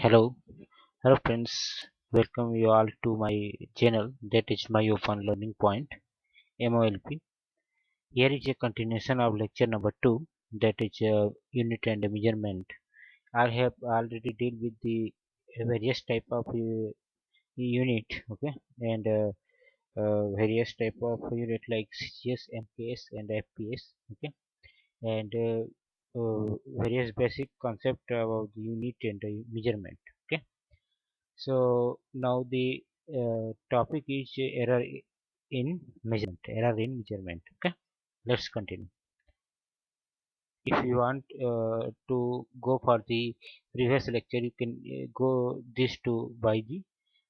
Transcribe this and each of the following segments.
Hello friends, welcome you all to my channel, that is my open learning point MOLP. Here is a continuation of lecture number 2, that is unit and measurement. I have already dealt with the various type of unit, okay, and various type of unit like CGS, MKS and FPS, okay, and various basic concept about the unit and measurement, okay. So now the topic is in error in measurement. Okay, let's continue. If you want to go for the previous lecture, you can go this to by the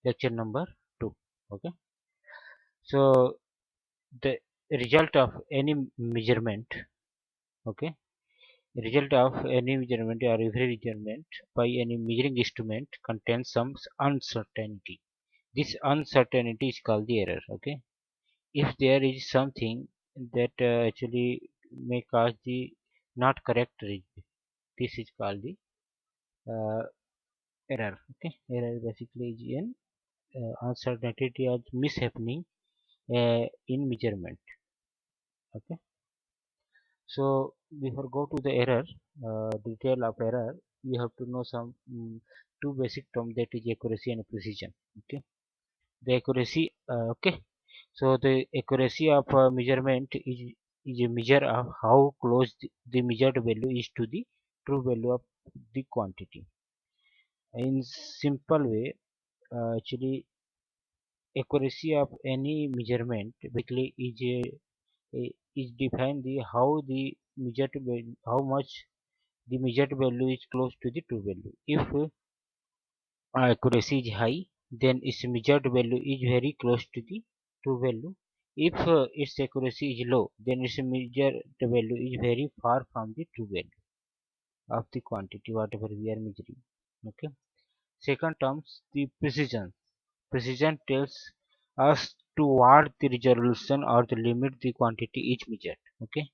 lecture number 2. Okay, so the result of any measurement. Okay, result of any measurement or every measurement by any measuring instrument contains some uncertainty. This uncertainty is called the error. Okay, if there is something that actually may cause the not correct result, this is called the uh, error. Okay, error basically is an uncertainty or mishappening in measurement. Okay, so before go to the error, detail of error, you have to know some two basic terms, that is accuracy and precision. Okay, the accuracy, okay, so the accuracy of measurement is a measure of how close the measured value is to the true value of the quantity. In simple way, actually accuracy of any measurement basically is defined the how the measured value, how much the measured value is close to the true value. If accuracy is high, then its measured value is very close to the true value. If its accuracy is low, then its measured value is very far from the true value of the quantity whatever we are measuring. Okay. Second terms, the precision. Precision tells us to what the resolution or the limit the quantity is measured. Okay.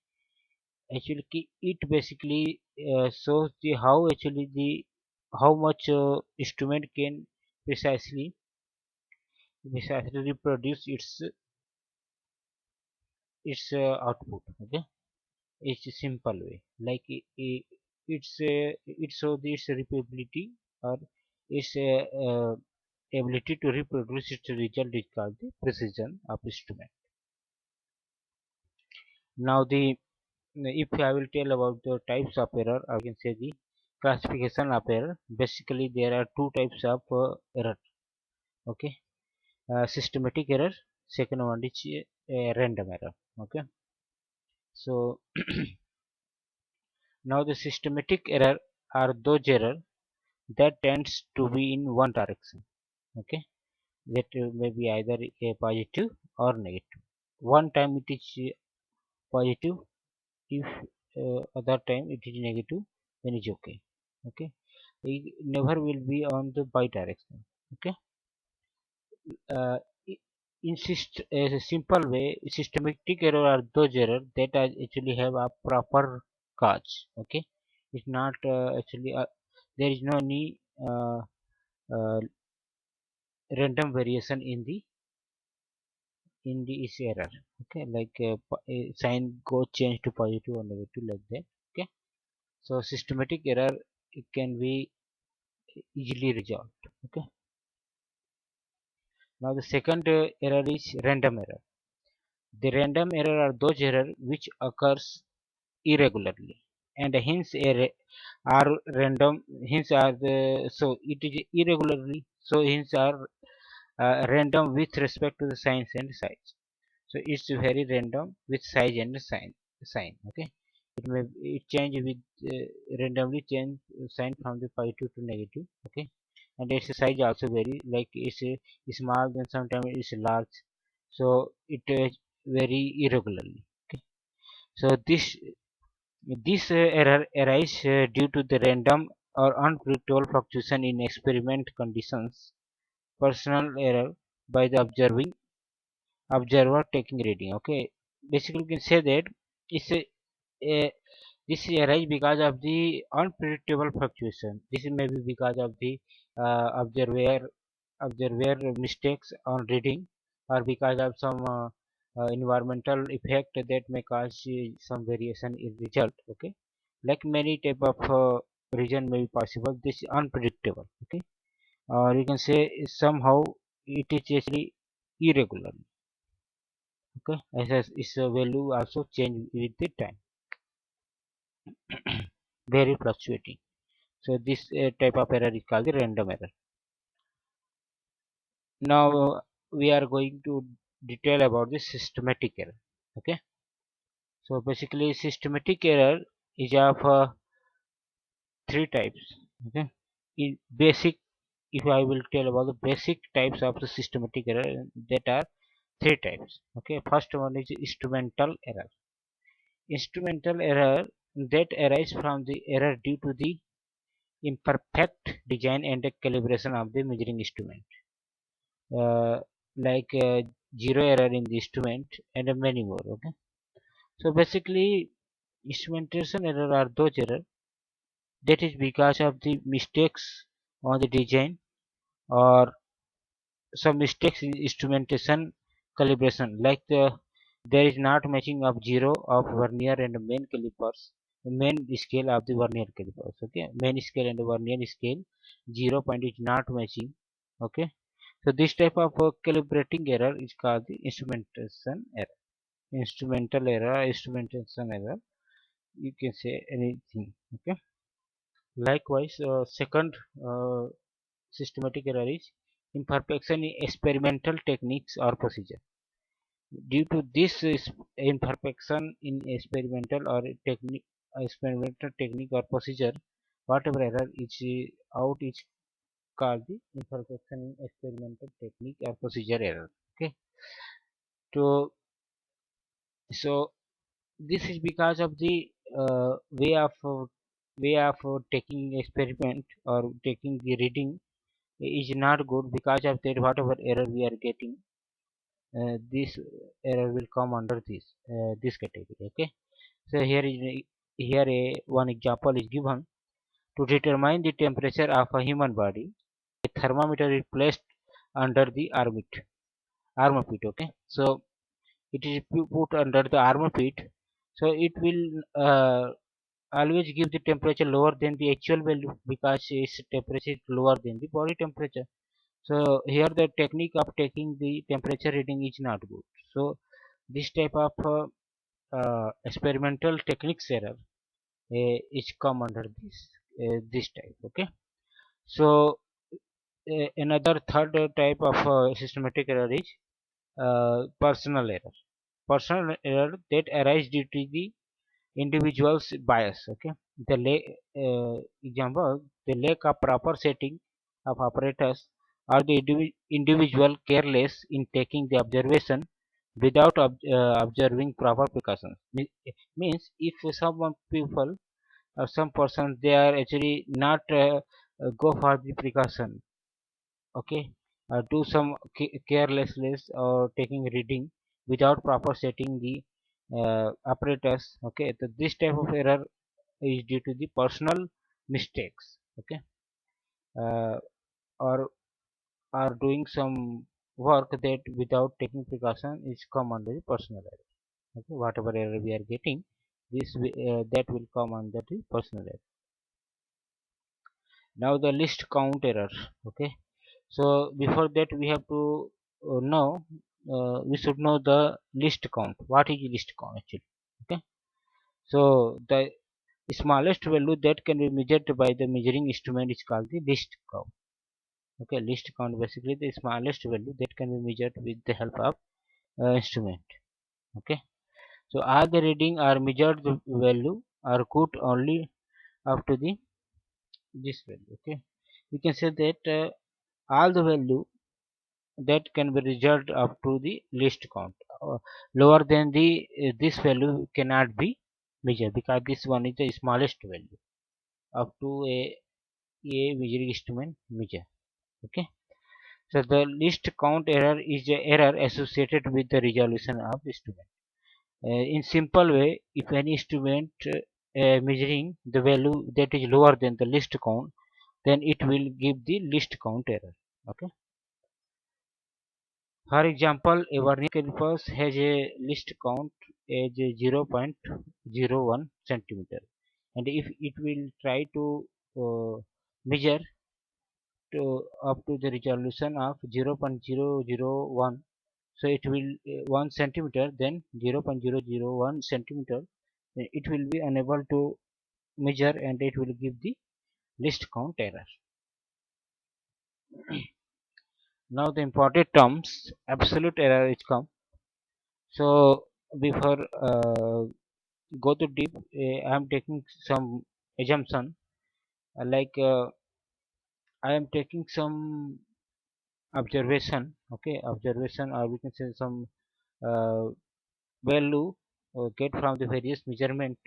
Actually, it basically shows the how actually the how much instrument can precisely reproduce its output. Okay, it's a simple way, like it shows its repeatability or its ability to reproduce its result is called the precision of instrument. Now the if I will tell about the types of error, I can say the classification of error. Basically there are two types of error. Okay, systematic error, second one is random error. Okay, so now the systematic error are those error that tends to be in one direction. Okay, that may be either a positive or negative. One time it is positive, if other time it is negative, then it's okay. Okay, it never will be on the bi-direction. Okay, uh, insist as a simple way, systematic error are those error that actually have a proper cause. Okay, it's not actually there is no any uh, random variation in the is error. Okay, like sign go change to positive or negative, like that. Okay, so systematic error, it can be easily resolved. Okay, now the second error is random error. The random error are those error which occurs irregularly, and hence are random, hence are the, so it is irregularly, so hence are random with respect to the signs and size. So it's very random with size and sign. Okay, it may it change with randomly change sign from the positive to negative. Okay, and its size also vary, like it's small, then sometimes it's large, so it very irregularly. Okay, so this error arises due to the random or unpredictable fluctuation in experiment conditions, personal error by the observer taking reading. Okay, basically you can say that it's a This is arise because of the unpredictable fluctuation. This may be because of the observer mistakes on reading, or because of some environmental effect that may cause some variation in result. Okay, like many type of reason may be possible. This is unpredictable. Okay, or you can say somehow it is actually irregular. Okay, as its value also change with the time, very fluctuating. So this type of error is called the random error. Now we are going to detail about the systematic error. Okay, so basically systematic error is of three types. Okay, in basic, if I will tell about the basic types of the systematic error, that are three types. Okay, first one is instrumental error. Instrumental error that arise from the error due to the imperfect design and calibration of the measuring instrument, uh, like zero error in the instrument and many more. Okay, so basically instrumentation error are those error that is because of the mistakes on the design, or some mistakes in instrumentation calibration, like there is not matching of zero of vernier and main calipers, main scale of the vernier calipers. Okay, main scale and vernier scale 0 point is not matching. Okay, so this type of calibrating error is called the instrumentation error. Instrumental error, instrumentation error, you can say anything. Okay, likewise second systematic error is imperfection in experimental techniques or procedure. Due to this imperfection in experimental technique or procedure, whatever error is out is called the imperfection in experimental technique or procedure error. Okay, so this is because of the way of taking experiment or taking the reading is not good. Because of that, whatever error we are getting, this error will come under this category. Okay, so here one example is given. To determine the temperature of a human body, a thermometer is placed under the armpit. Okay, so it is put under the armpit, so it will always give the temperature lower than the actual value, because its temperature is lower than the body temperature. So here the technique of taking the temperature reading is not good. So this type of experimental techniques error is come under this type. Okay, so another third type of systematic error is personal error. Personal error that arise due to the individual's bias. Okay, the example, the lack of proper setting of apparatus, or the individual careless in taking the observation without observing proper precautions. Means if some people or some persons, they are actually not go for the precaution. Okay, do some carelessness or taking reading without proper setting the apparatus. Okay, so this type of error is due to the personal mistakes. Okay, uh, or are doing some work that without taking precaution is come under the personal error. Okay, whatever error we are getting, that will come under the personal error. Now the list count error. Okay, so before that we have to know, we should know the list count. What is list count actually? Okay, so the smallest value that can be measured by the measuring instrument is called the list count. Okay, list count basically the smallest value that can be measured with the help of instrument. Okay, so all the reading are measured the value are good only up to the this value. Okay, we can say that all the value that can be reserved up to the list count. Lower than the this value cannot be measured, because this one is the smallest value up to a measuring instrument measure. Okay, so the list count error is the error associated with the resolution of the instrument. In simple way, if any instrument measuring the value that is lower than the list count, then it will give the list count error. Okay. For example, a vernier caliper has a list count as 0.01 centimeter, and if it will try to measure up to the resolution of 0.001, so it will 1 centimeter, then 0.001 centimeter, it will be unable to measure and it will give the list count error. Now the important terms absolute error is come. So before go to deep, I am taking some assumption, like I am taking some observation, okay, observation, or we can say some uh, value get from the various measurement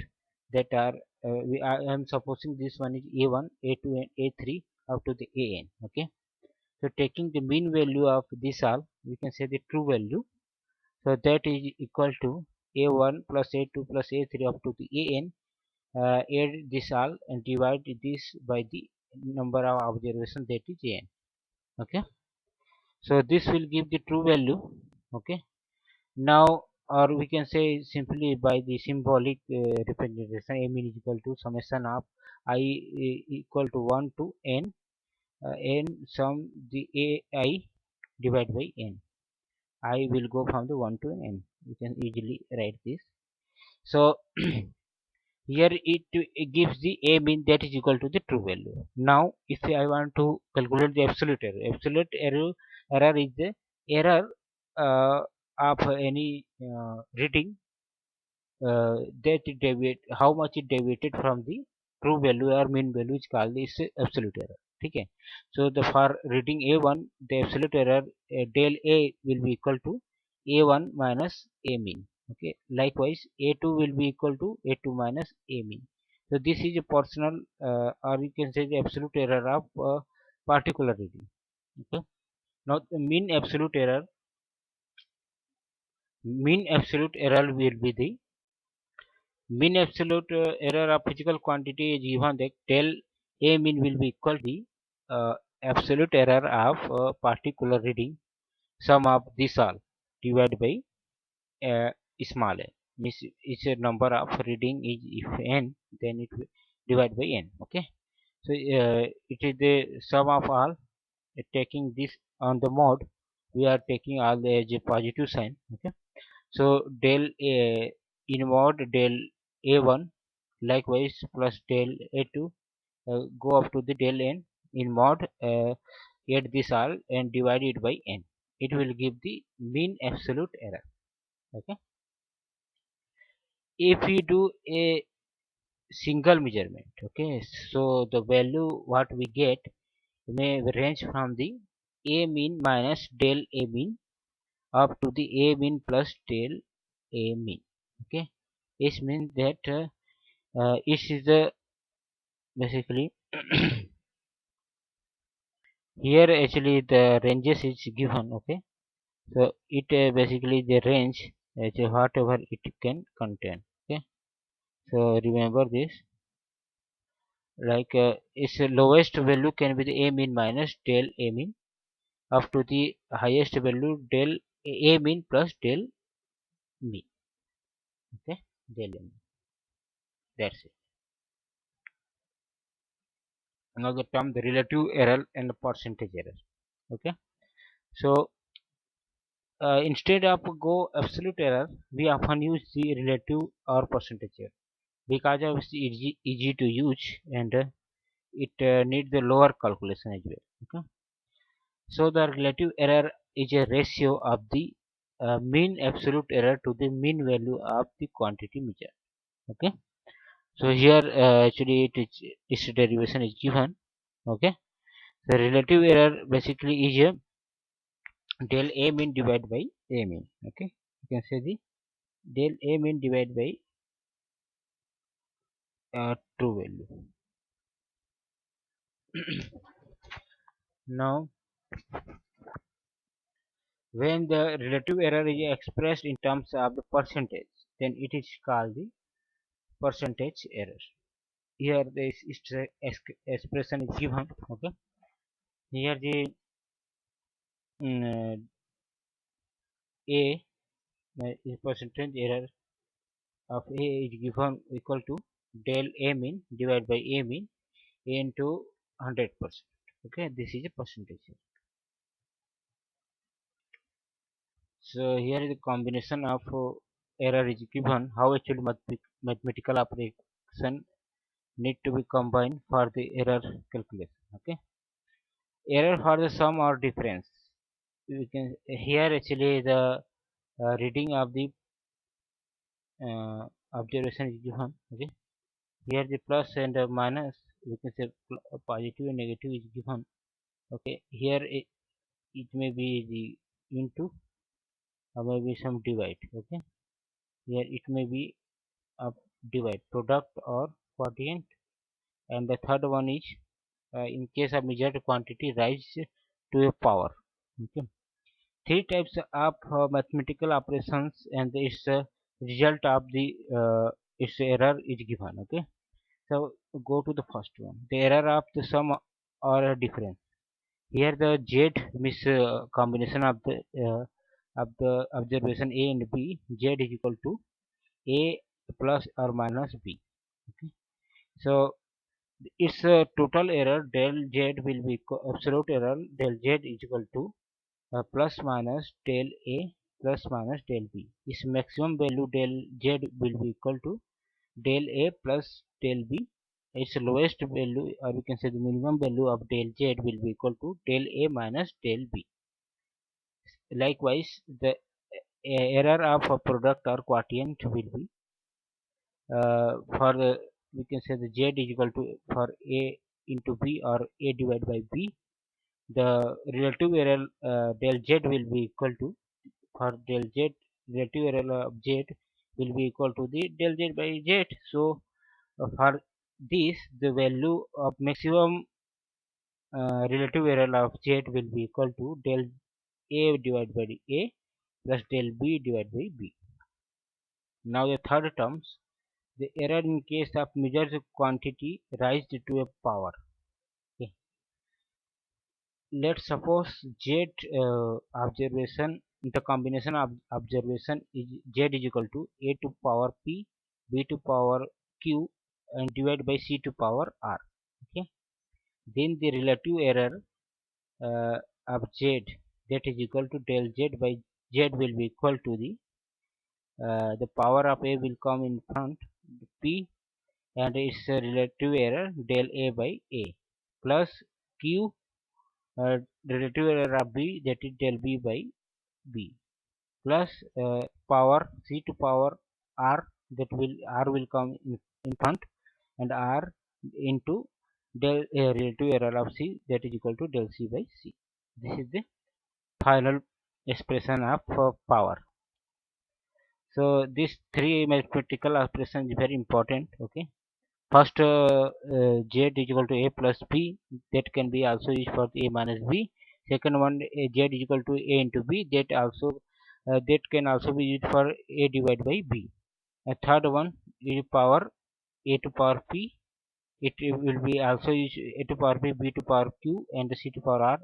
that are I am supposing this one is a1, a2 and a3 up to the an. Okay, so taking the mean value of this all, we can say the true value, so that is equal to a1 plus a2 plus a3 up to the an. Add this all and divide this by the number of observation, that is an. Okay, so this will give the true value. Okay, now, or we can say simply by the symbolic representation, a mean is equal to summation of I equal to 1 to n, n sum the a I divided by n. I will go from the 1 to n. You can easily write this. So here it gives the a mean that is equal to the true value. Now, if I want to calculate the absolute error is the error uh, of any reading that it deviate, how much it deviated from the true value or mean value is called is absolute error. Okay, so the for reading a1, the absolute error del a will be equal to a1 minus a mean. Okay, likewise a2 will be equal to a2 minus a mean. So this is a personal or you can say the absolute error of particular reading. Okay, now the mean absolute error will be the mean absolute error of physical quantity is given that del a mean will be equal to the absolute error of a particular reading sum of this all divided by small n, means it's a number of reading is if n, then it will divide by n. Okay, so it is the sum of all, taking this on the mode, we are taking all the as a positive sign. Okay, so del a in mod del a1 likewise plus del a2 go up to the del n in mod add this all and divide it by n. It will give the mean absolute error. Okay, if we do a single measurement, okay, so the value what we get may range from the a mean minus del a mean up to the a mean plus del a mean. Okay, it means that it is the basically here actually the ranges is given. Okay, so it basically the range whatever it can contain. Okay, so remember this, like its lowest value can be the a mean minus del a mean up to the highest value del a mean plus del mean. Okay, del a mean, that's it. Another term, the relative error and the percentage error. Okay, so instead of go absolute error, we often use the relative or percentage error because of it's easy to use, and it needs the lower calculation as well. Okay, so the relative error is a ratio of the mean absolute error to the mean value of the quantity measured. Okay, so here actually its derivation is given. Okay, the relative error basically is a del a mean divided by a mean. Okay, you can say the del a mean divided by true value. Now, when the relative error is expressed in terms of the percentage, then it is called the percentage error. Here this expression is given. Okay, here the a is percentage error of a is given equal to del a mean divided by a mean into 100%. Okay, this is a percentage. So here is the combination of error is given. How actually mathematical operation need to be combined for the error calculation. Okay, error for the sum or difference. We can here actually the reading of the observation is given. Okay, here the plus and minus, we can say positive and negative is given. Okay, here it may be the into or maybe some divide. Okay, here it may be a divide product or quotient, and the third one is in case of measured quantity rise to a power. Okay, three types of mathematical operations and its result of the its error is given. Okay, so go to the first one, the error of the sum or a difference. Here the z means combination of the observation a and b. Z is equal to a plus or minus b. Okay, so its total error del z will be absolute error del z is equal to plus minus del a plus minus del b. Its maximum value del z will be equal to del a plus del b. Its lowest value, or we can say the minimum value of del z will be equal to del a minus del b. Likewise, the error of a product or quotient will be for the, we can say the z is equal to for a into b or a divided by b. The relative error del z will be equal to, for del z, relative error of z will be equal to the del z by z. So for this, the value of maximum relative error of z will be equal to del a divided by a plus del b divided by b. Now the third terms, the error in case of measured quantity raised to a power. Okay. Let's suppose z observation, the combination of observation is z is equal to a to power p, b to power q, and divided by c to power r. Okay. Then the relative error of z, that is equal to del z by z will be equal to the power of a will come in front, p, and its relative error del a by a plus q, relative error of b, that is del b by b, plus power c to power r, that will r will come in front, and r into del relative error of c, that is equal to del c by c. This is the final expression of power. So these three mathematical expressions is very important. Okay, first z is equal to a plus b, that can be also used for a minus b. Second one, z is equal to a into b, that also that can also be used for a divided by b. A third one is power a to power p, it will be also used a to power p, b to power q, and c to power r.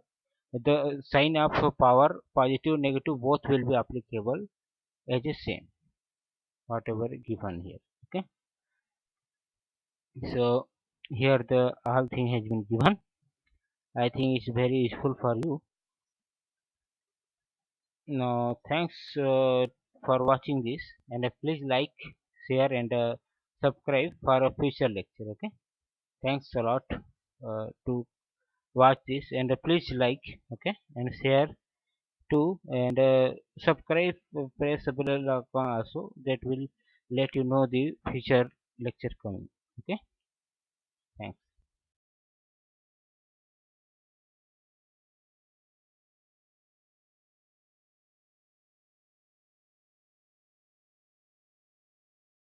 The sign of power, positive negative, both will be applicable as a same, whatever given here. Okay, so here the all thing has been given. I think it's very useful for you. Now thanks for watching this, and please like, share, and subscribe for a future lecture. Okay, thanks a lot to watch this, and please like, okay, and share too, and subscribe, press the bell icon also, that will let you know the future lecture coming. Okay.